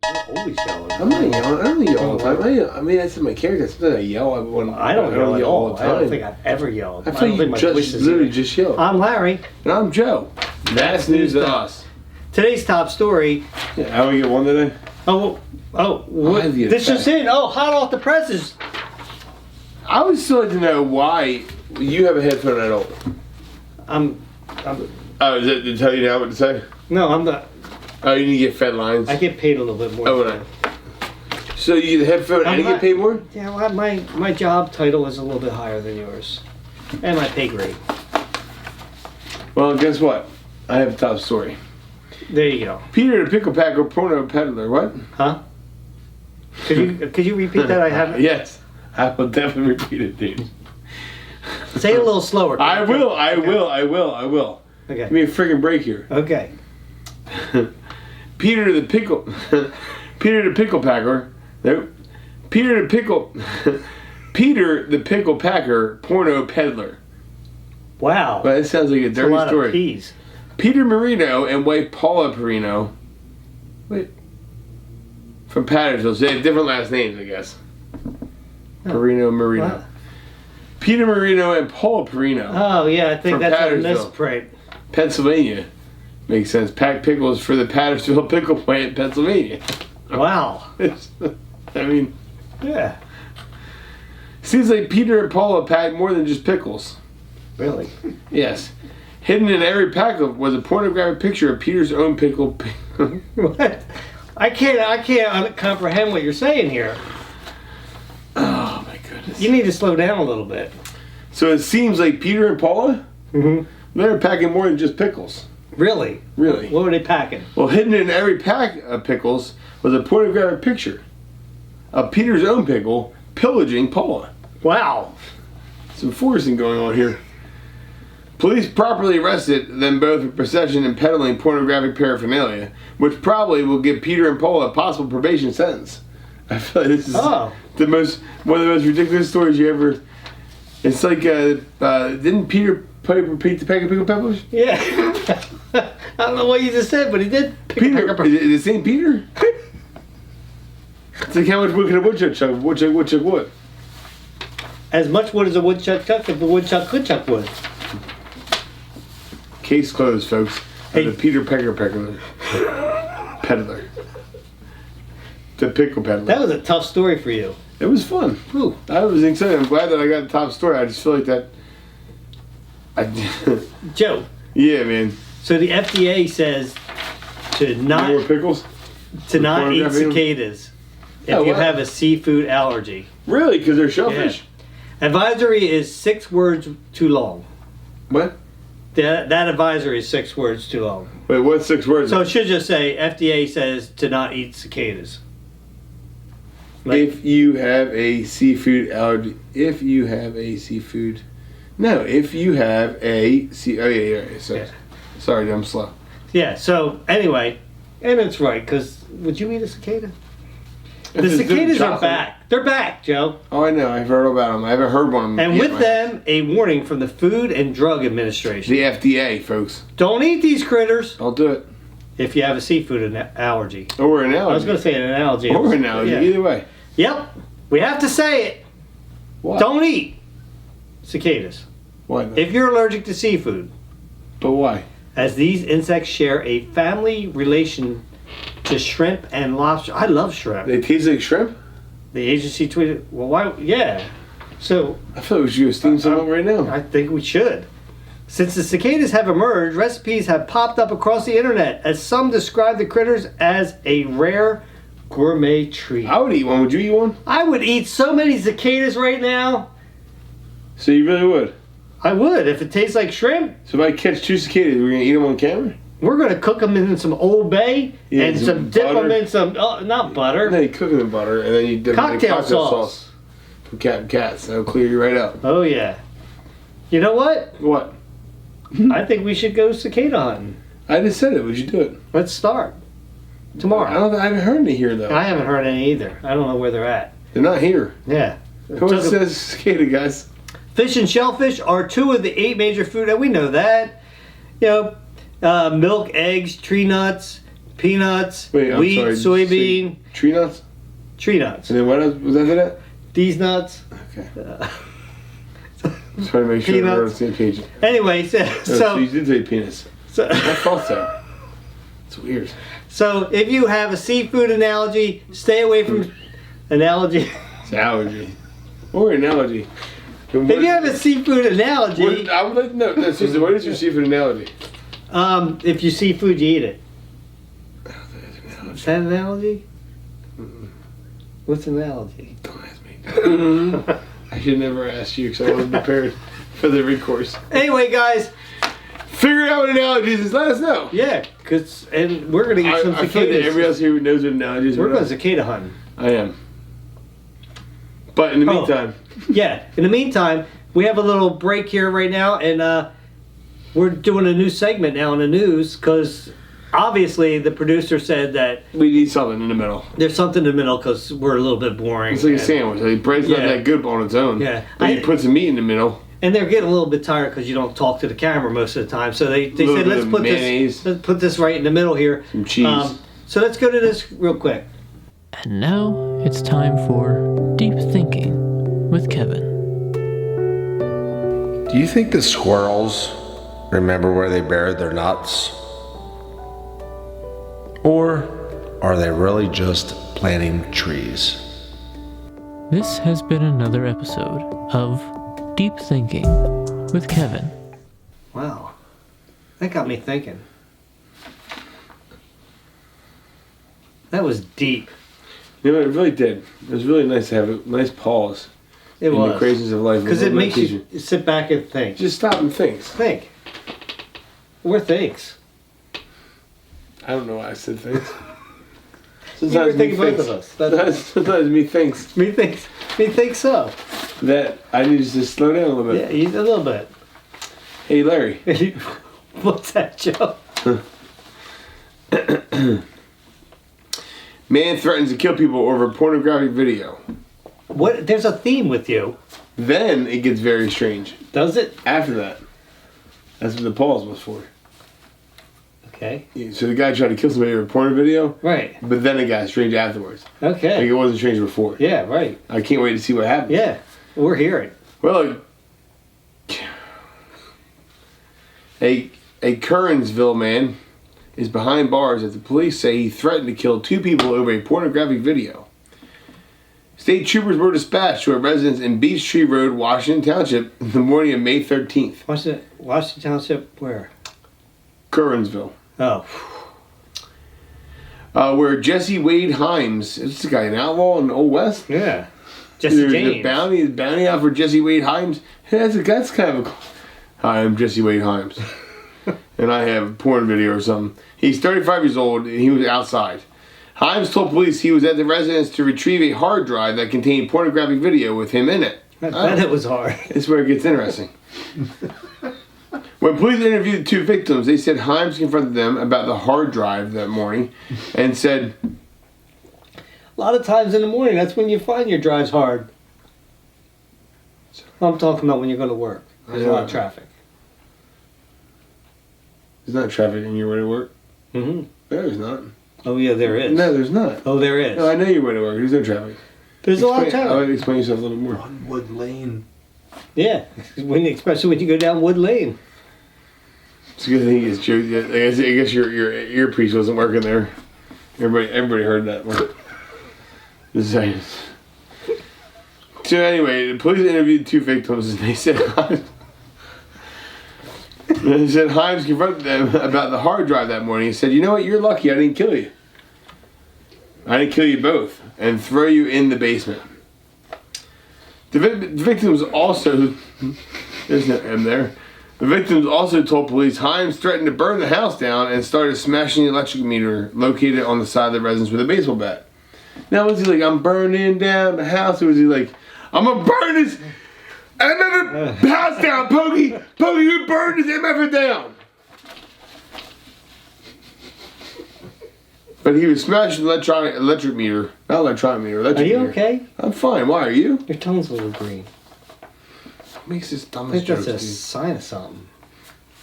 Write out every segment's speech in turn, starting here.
You're always yelling. I'm not yelling. I don't yell all the time. I mean, that's in my character. Sometimes I yell. I don't yell all the time. I don't think I've ever yelled. I feel you literally just yelled. I'm Larry. And I'm Joe. That's news to us. Today's top story. Yeah, how we get one today? This just in. Oh, hot off the presses. I would still like to know why you have a headphone at all. Oh, is it to tell you now what to say? No, I'm not. Oh, you need to get fed lines? I get paid a little bit more. Oh, no. So you get a headphone and you get paid more? Yeah, well, my job title is a little bit higher than yours. And my pay grade. Well, guess what? I have a top story. There you go. Peter the Pickle Packer, porno peddler. What? Huh? Could you repeat that? I haven't. Yes. I will definitely repeat it, dude. Say it a little slower. I will. Okay. Give me a friggin' break here. Okay. Peter the Pickle Packer. Nope. Peter the Pickle Packer, porno peddler. Wow. Well, that sounds like a dirty story. Of peas. Peter Marino and wife Paula Perino. Wait. From Pattersville. So they have different last names, I guess. Marino. What? Peter Marino and Paula Perino. Oh, yeah, I think that's a misprint. Pennsylvania. Makes sense. Pack pickles for the Pattersville Pickle Plant, Pennsylvania. Wow. I mean, yeah. Seems like Peter and Paula packed more than just pickles. Really? Yes. Hidden in every pack was a pornographic picture of Peter's own pickle. What? I can't comprehend what you're saying here. Oh my goodness. You need to slow down a little bit. So it seems like Peter and Paula, they're packing more than just pickles. Really? Really. What were they packing? Well, hidden in every pack of pickles was a pornographic picture of Peter's own pickle pillaging Paula. Wow. Some forcing going on here. Police properly arrested them both for possession and peddling pornographic paraphernalia, which probably will give Peter and Paula a possible probation sentence. I feel like this is one of the most ridiculous stories you ever. It's like, didn't Peter repeat the pack of pickled peppers? Yeah. I don't know what you just said, but he did. Peter, is it St. Peter? It's like how much wood can a woodchuck chuck? Woodchuck wood. As much wood as a woodchuck chuck if the woodchuck could chuck wood. Case closed, folks. Hey. The Peter Peddler. The pickle peddler. That was a tough story for you. It was fun. Whew. I was excited. I'm glad that I got the top story. I just feel like that. Joe. Yeah, man. So the FDA says to not more pickles? To not eat cicadas if you have a seafood allergy. Really? Because they're shellfish? Yeah. Advisory is 6 words too long. What? That advisory is 6 words too long. Wait, what's 6 words? So it should just say FDA says to not eat cicadas. If you have a seafood allergy, oh yeah. Sorry, I'm slow. Yeah. So anyway, and it's right because would you eat a cicada? The cicadas are back. They're back, Joe. Oh, I know. I've heard about them. I haven't heard one. And with them, a warning from the Food and Drug Administration. The FDA, folks. Don't eat these critters. Don't do it. If you have a seafood allergy. Or an allergy. I was going to say an allergy. Or an allergy. Yeah. Either way. Yep. We have to say it. What? Don't eat cicadas. Why not? If you're allergic to seafood. But why? As these insects share a family relation to shrimp and lobster. I love shrimp. They taste like shrimp? The agency tweeted, well, why? Yeah. So. I thought we should steam some up right now. I think we should. Since the cicadas have emerged, recipes have popped up across the internet as some describe the critters as a rare gourmet treat. I would eat one. Would you eat one? I would eat so many cicadas right now. So you really would? I would if it tastes like shrimp. So if I catch 2 cicadas, we're going to eat them on camera? We're going to cook them in some Old Bay and some dip them in some, not butter. No, you cook them in butter and then you dip them in cocktail sauce. From Captain Cats. That'll clear you right out. Oh, yeah. You know what? What? I think we should go cicada hunting. I just said it. We should do it. Let's start. Tomorrow. I haven't heard any here, though. I haven't heard any either. I don't know where they're at. They're not here. Yeah. Who says cicada, guys? Fish and shellfish are 2 of the 8 major food, and we know that. You know, milk, eggs, tree nuts, peanuts, Wait, I'm wheat, sorry, soybean, tree nuts? tree nuts. And then what else was after that? These nuts. Okay. I'm trying to make sure we're on the same page. Anyway, So you did say penis. So, I thought so. It's weird. So if you have a seafood analogy, stay away from analogy. It's allergy. Or analogy. If you have a seafood analogy, I would like to know. No, seriously, what is your seafood analogy? if you see food, you eat it. Oh, that's an analogy. Is that an analogy? What's an analogy? Don't ask me. I should never ask you because I wasn't prepared for the recourse. Anyway, guys. Figure out what analogies is. Let us know. Yeah, and we're gonna get some I cicadas. feel that everybody else here knows what analogies are. We're going cicada hunting. I am. But in the meantime. Yeah. In the meantime, we have a little break here right now, and we're doing a new segment now in the news because obviously the producer said that we need something in the middle. There's something in the middle because we're a little bit boring. It's like a sandwich. Like, bread's not that good on its own. Yeah. But you put some meat in the middle. And they're getting a little bit tired because you don't talk to the camera most of the time. So they said, let's put this right in the middle here. Some cheese. So let's go to this real quick. And now it's time for Deep Thinking with Kevin. Do you think the squirrels remember where they buried their nuts? Or are they really just planting trees? This has been another episode of Deep Thinking with Kevin. Wow. That got me thinking. That was deep. You know, it really did. It was really nice to have a nice pause It in was. the craziness of life. Because it makes you sit back and think. Just stop and think. Think. Or thinks. I don't know why I said things. You were thinking both of us. Sometimes me thinks. Me thinks so. That I need to just slow down a little Yeah, bit. a little bit. Hey, Larry. What's that, Joe? Man threatens to kill people over pornographic video. What? There's a theme with you. Then it gets very strange. Does it? After that. That's what the pause was for. Okay. So the guy tried to kill somebody over a porn video. Right. But then it got strange afterwards. Okay. Like it wasn't strange before. Yeah, right. I can't wait to see what happens. Yeah. We're hearing. Well, a Kernsville man is behind bars after the police say he threatened to kill 2 people over a pornographic video. State troopers were dispatched to a residence in Beech Tree Road, Washington Township, in the morning of May 13th. Washington Township, where? Kernsville. Oh. Where Jesse Wade Himes, is this guy an outlaw in the Old West? Yeah. Jesse There's James. a bounty out for Jesse Wade Himes. That's kind of a... Hi, I'm Jesse Wade Himes. And I have a porn video or something. He's 35 years old and he was outside. Himes told police he was at the residence to retrieve a hard drive that contained pornographic video with him in it. I bet it was hard. This is where it gets interesting. When police interviewed the 2 victims, they said Himes confronted them about the hard drive that morning and said... A lot of times in the morning, that's when you find your drives hard. I'm talking about when you're going to work. There's a lot of traffic. There's not traffic in your way to work? Mm-hmm. No, there's not. Oh, yeah, there is. No, there's not. Oh, there is. No, I know your way to work. There's no traffic. There's a lot of I traffic. would explain yourself a little more. On Wood Lane. Yeah, especially when you go down Wood Lane. It's a good thing it's true. I guess your earpiece wasn't working there. Everybody heard that one. Just saying. So anyway, the police interviewed 2 victims and they said Himes confronted them about the hard drive that morning. He said, "You know what? You're lucky I didn't kill you. I didn't kill you both and throw you in the basement." The victims also... There's no M there. The victims also told police Himes threatened to burn the house down and started smashing the electric meter located on the side of the residence with a baseball bat. Now, was he like, "I'm burning down the house," or was he like, "I'm gonna burn this house down, Pokey! Pokey, you burn this MF down!" But he was smashing the electric meter. Not electronic meter, Are electric you meter. okay? I'm fine. Why are you? Your tongue's a little green. What makes this I dumbest think jokes, that's a dude? sign of something.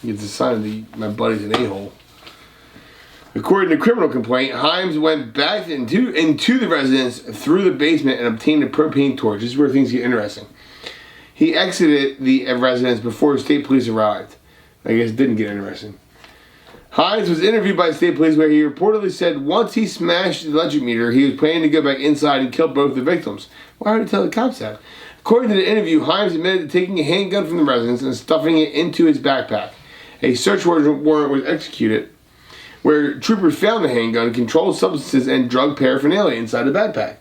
It's a sign that my buddy's an a-hole. According to criminal complaint, Himes went back into the residence through the basement and obtained a propane torch. This is where things get interesting. He exited the residence before state police arrived. I guess it didn't get interesting. Himes was interviewed by state police where he reportedly said once he smashed the electric meter, he was planning to go back inside and kill both the victims. Why would he tell the cops that? According to the interview, Himes admitted to taking a handgun from the residence and stuffing it into his backpack. A search warrant was executed where troopers found the handgun, controlled substances, and drug paraphernalia inside the backpack.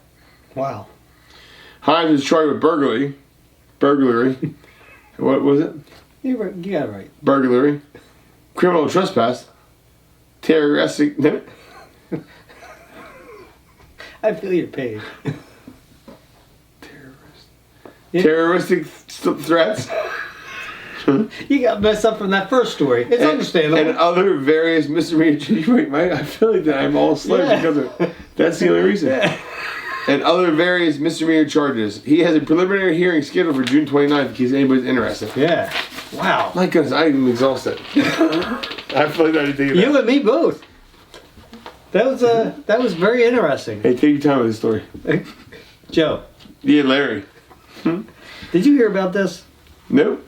Wow. Himes was charged with burglary. What was it? You got it right. Burglary. Criminal trespass. Terroristic. No. I feel your pain. Terroristic threats. You got messed up from that first story. It's understandable. And other various misdemeanor. Wait, Mike, I feel like that I'm all slow because of that's the only reason. Yeah. And other various misdemeanor charges. He has a preliminary hearing scheduled for June 29th in case anybody's interested. Yeah. Wow. My goodness, I'm exhausted. I feel like I didn't think of that. You and me both. That was very interesting. Hey, take your time with this story. Joe. Yeah, Larry. Did you hear about this? Nope.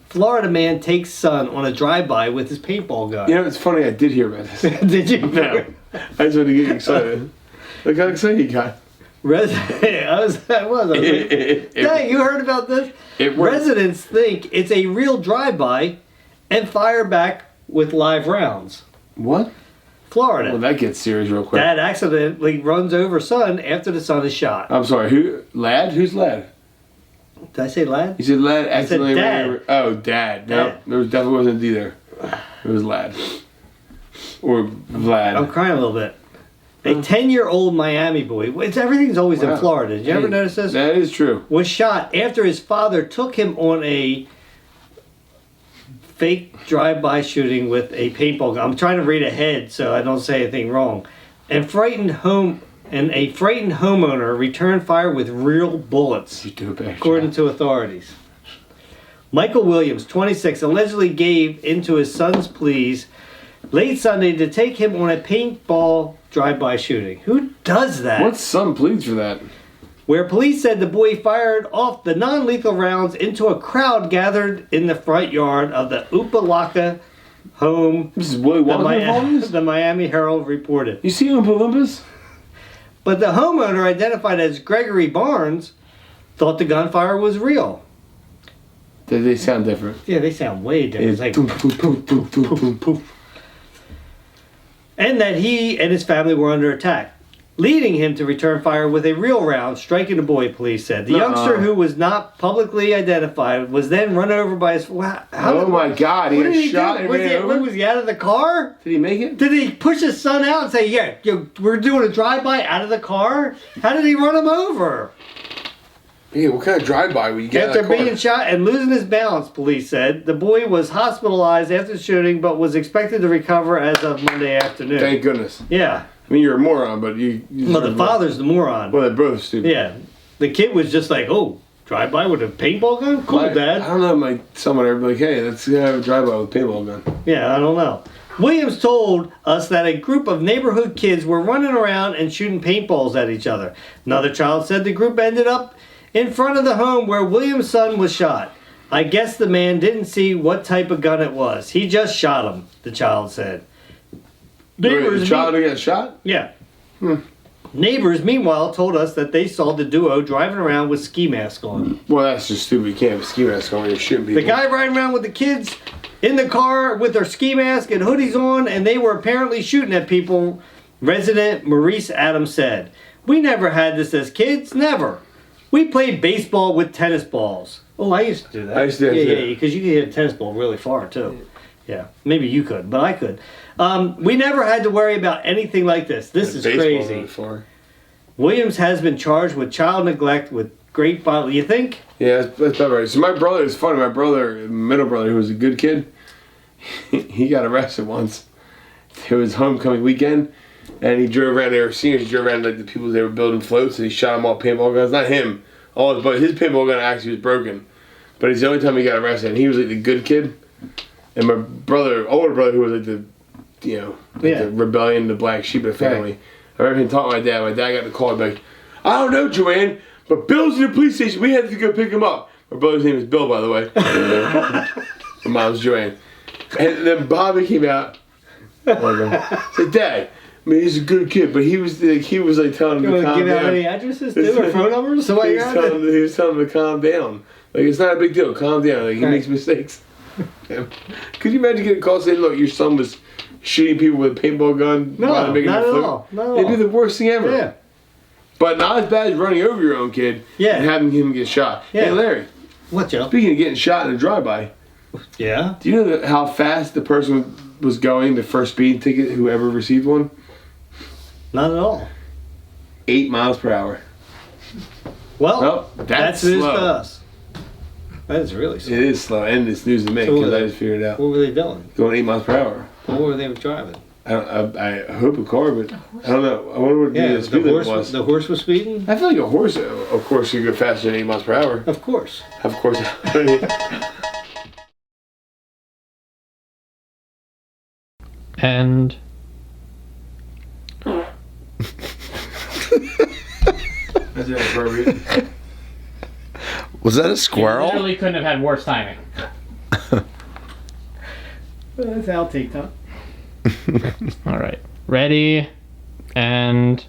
Florida man takes son on a drive-by with his paintball gun. You know, it's funny, I did hear about this. Did you? No. I just wanted to get you excited. Look how excited you got. I was like, dang, you heard about this? It worked. Residents think it's a real drive-by and fire back with live rounds. What? Florida. Well, that gets serious real quick. Dad accidentally runs over son after the son is shot. I'm sorry, who? Lad? Who's Lad? Did I say lad? You said Lad accidentally Dad. ran over. Oh, Dad. No, Dad. there definitely wasn't a D there. It was Lad. Or Vlad. I'm crying a little bit. A 10-year-old Miami boy, everything's always in Wow. Florida. Did you ever notice this? That is true. Was shot after his father took him on a fake drive-by shooting with a paintball gun. I'm trying to read ahead so I don't say anything wrong. And a frightened homeowner returned fire with real bullets, You do a bad according job. to authorities. Michael Williams, 26, allegedly gave into his son's pleas late Sunday to take him on a paintball drive-by shooting. Who does that? What son pleads for that? Where police said the boy fired off the non-lethal rounds into a crowd gathered in the front yard of the Upalaka home. This is Willy Wonka involved? The Miami Herald reported. You see him in Olympus? But the homeowner, identified as Gregory Barnes, thought the gunfire was real. They sound different. Yeah, they sound way different. It's like Poof, poof, poof, poof, poof, poof, poof. And that he and his family were under attack, leading him to return fire with a real round, striking the boy, police said. The youngster, who was not publicly identified, was then run over by his... Oh my God, he What got did he shot do? and ran over? Was he out of the car? Did he make it? Did he push his son out and say, yeah, we're doing a drive-by out of the car? How did he run him over? Yeah, what kind of drive-by would you get After out of the car? being shot and losing his balance, police said, the boy was hospitalized after the shooting, but was expected to recover as of Monday afternoon. Thank goodness. Yeah. I mean, you're a moron, but you Well, the father's the moron. Well, they're both stupid. Yeah. The kid was just like, oh, drive-by with a paintball gun? Cool, I Dad. don't know, my someone ever be like, hey, let's have a drive-by with a paintball gun. Yeah, I don't know. Williams told us that a group of neighborhood kids were running around and shooting paintballs at each other. Another child said the group ended up in front of the home where Williams' son was shot. I guess the man didn't see what type of gun it was. He just shot him, the child said. Wait, the child got shot? Yeah. Neighbors, meanwhile, told us that they saw the duo driving around with ski masks on. Well, that's just stupid. You can't have a ski mask on when you're shooting people. The guy riding around with the kids in the car with their ski mask and hoodies on, and they were apparently shooting at people, resident Maurice Adams said. We never had this as kids, never. We played baseball with tennis balls. Oh, I used to do that. I used to do that, Yeah, too. because you could hit a tennis ball really far, too. Yeah, maybe you could, but I could. We never had to worry about anything like this. This is Baseball crazy. really far. Williams has been charged with child neglect with great bodily. You think? Yeah, that's about right. So my brother, it's funny, my brother, middle brother, who was a good kid, he got arrested once. It was homecoming weekend, and he drove around, they were seniors, he drove around like the people, they were building floats, and he shot them all with paintball guns. Not him, all his, but his paintball gun actually was broken. But it's the only time he got arrested, and he was like the good kid. And my brother, older brother, who was like the the rebellion, the black sheep of the family. Right. I remember him talking to my dad. My dad got the call like, I don't know, Joanne, but Bill's in the police station. We had to go pick him up. My brother's name is Bill, by the way. My mom's Joanne. And then Bobby came out. Said, Dad, I mean, he's a good kid, but he was telling him to calm down. Give out any addresses too or phone numbers? So He was telling him to calm down. Like, it's not a big deal. Calm down. Like, he makes mistakes. Could you imagine getting a call saying, look, your son was shooting people with a paintball gun? No, not at all. It'd be the worst thing ever. Yeah. But not as bad as running over your own kid and having him get shot. Yeah. Hey, Larry. What, Joe? Speaking of getting shot in a drive-by, Yeah. do you know how fast the person was going, the first speeding ticket, whoever received one? Not at all. 8 miles per hour. Well, that's news to slow. us. That is really slow. It is slow, and it's news to me So because I just figured it out. What were they doing? Going 8 miles per hour. What were they driving? I hope a car, but I don't know. I wonder what the speed limit was. The horse was speeding? I feel like a horse, of course, could go faster than 8 miles per hour. Of course. Of course. And That's inappropriate. Was that a You squirrel? literally couldn't have had worse timing. That's outtake time. all right, ready, and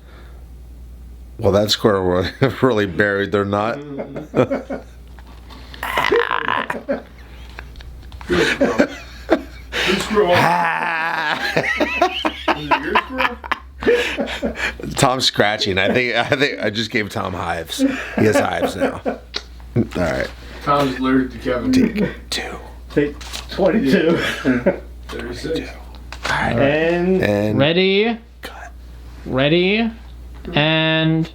Well, that squirrel really buried their nut. Who's squirrel? Was it your squirrel? Tom's scratching. I think I just gave Tom hives. He has hives now. All right. Tom's allergic to Kevin. Take 2. Take 22. 36. And And ready, cut. ready, and